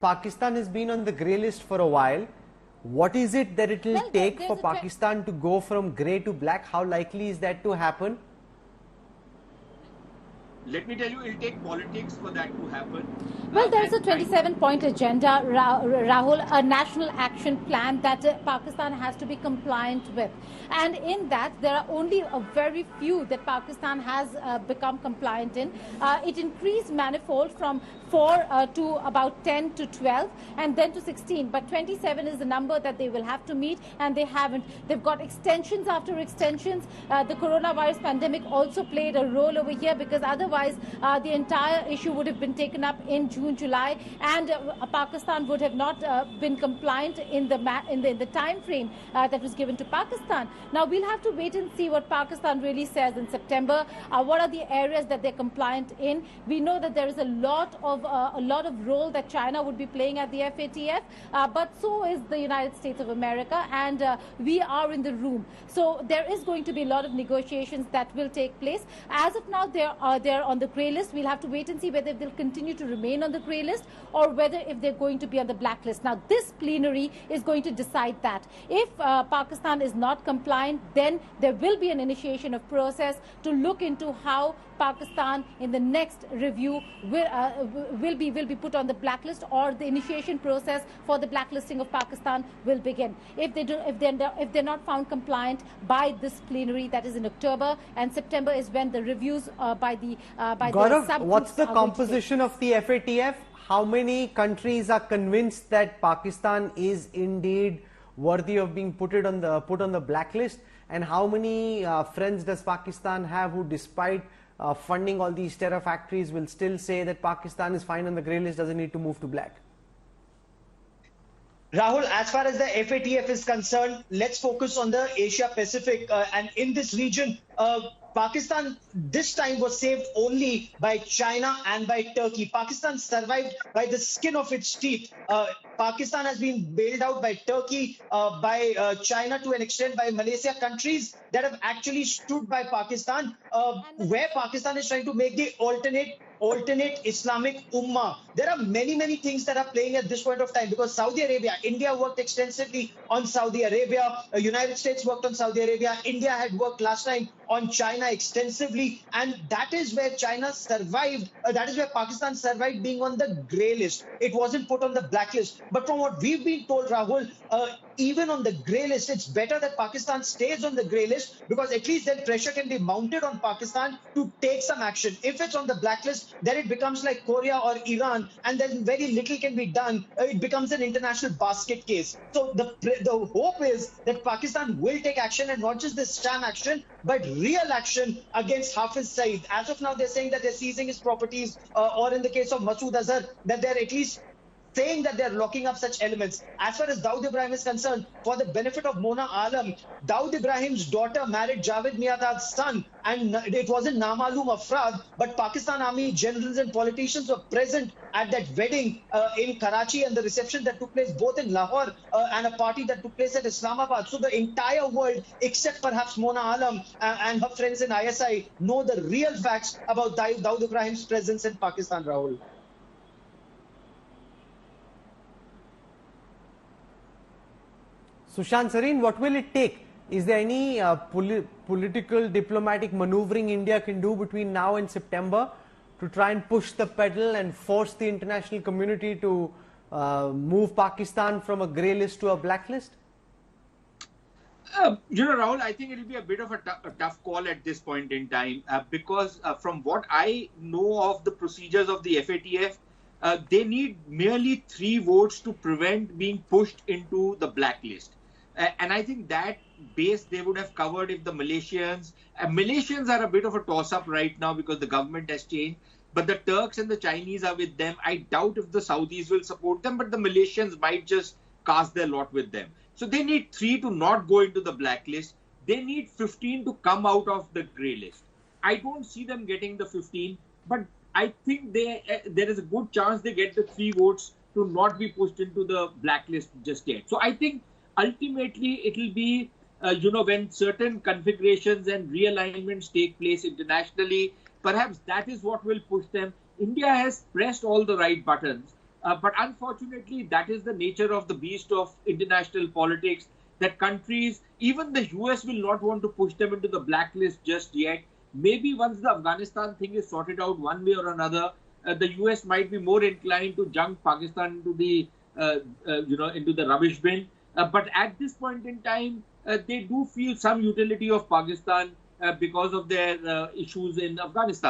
Pakistan has been on the grey list for a while. What is it that it will take for Pakistan to go from grey to black? How likely is that to happen? Let me tell you, it'll take politics for that to happen. Well, there's a 27-point agenda, Rahul, a national action plan that Pakistan has to be compliant with. And in that, there are only a very few that Pakistan has become compliant in. It increased manifold from 4 to about 10 to 12 and then to 16. But 27 is the number that they will have to meet, and they haven't. They've got extensions after extensions. The coronavirus pandemic also played a role over here, because otherwise the entire issue would have been taken up in June, July, and Pakistan would have not been compliant in the time frame that was given to Pakistan. Now we'll have to wait and see what Pakistan really says in September. What are the areas that they're compliant in? We know that there is a lot of role that China would be playing at the FATF, but so is the United States of America, and we are in the room. So there is going to be a lot of negotiations that will take place. As of now, they're on the grey list. We'll have to wait and see whether they'll continue to remain on the grey list or whether if they're going to be on the blacklist. Now, this plenary is going to decide that. If Pakistan is not compliant, then there will be an initiation of process to look into how Pakistan in the next review will be put on the blacklist, or the initiation process for the blacklisting of Pakistan will begin. If they're not found compliant by this plenary, that is in October, and September is when the reviews by the Gaurav, what's the composition of the FATF? How many countries are convinced that Pakistan is indeed worthy of being put on the blacklist, and how many friends does Pakistan have who, despite funding all these terror factories, will still say that Pakistan is fine on the grey list, doesn't need to move to black? Rahul, as far as the FATF is concerned, let's focus on the Asia Pacific, and in this region, Pakistan this time was saved only by China and by Turkey. Pakistan survived by the skin of its teeth. Pakistan has been bailed out by Turkey, by China to an extent, by Malaysia, countries that have actually stood by Pakistan, where Pakistan is trying to make the alternate Islamic Ummah. There are many things that are playing at this point of time, because Saudi Arabia, India worked extensively on Saudi Arabia, United States worked on Saudi Arabia, India had worked last time on China extensively, and that is where China survived, that is where Pakistan survived being on the grey list. It wasn't put on the blacklist. But from what we've been told, Rahul, even on the grey list, it's better that Pakistan stays on the grey list, because at least then pressure can be mounted on Pakistan to take some action. If it's on the blacklist, then it becomes like Korea or Iran, and then very little can be done. It becomes an international basket case. So the hope is that Pakistan will take action, and not just this sham action, but real action against Hafiz Saeed. As of now, they're saying that they're seizing his properties, or in the case of Masood Azhar, that they're at least saying that they're locking up such elements. As far as Dawood Ibrahim is concerned, for the benefit of Mona Alam, Dawood Ibrahim's daughter married Javed Miadad's son, and it wasn't Namalum Afrad, but Pakistan Army generals and politicians were present at that wedding in Karachi, and the reception that took place both in Lahore and a party that took place at Islamabad. So the entire world, except perhaps Mona Alam and her friends in ISI, know the real facts about Dawood Ibrahim's presence in Pakistan, Rahul. Sushant Sareen, what will it take? Is there any political, diplomatic maneuvering India can do between now and September to try and push the pedal and force the international community to move Pakistan from a grey list to a blacklist? Rahul, I think it will be a bit of a tough call at this point in time, because from what I know of the procedures of the FATF, they need merely 3 votes to prevent being pushed into the blacklist. And I think that base they would have covered if the Malaysians are a bit of a toss-up right now because the government has changed. But the Turks and the Chinese are with them. I doubt if the Saudis will support them, but the Malaysians might just cast their lot with them. So they need 3 to not go into the blacklist. They need 15 to come out of the grey list. I don't see them getting the 15, but I think there is a good chance they get the 3 votes to not be pushed into the blacklist just yet. So I think ultimately it will be, when certain configurations and realignments take place internationally, perhaps that is what will push them. India has pressed all the right buttons, But unfortunately, that is the nature of the beast of international politics, that countries, even the US, will not want to push them into the blacklist just yet. Maybe once the Afghanistan thing is sorted out one way or another, the US might be more inclined to junk Pakistan into the, into the rubbish bin. But at this point in time, they do feel some utility of Pakistan because of their issues in Afghanistan.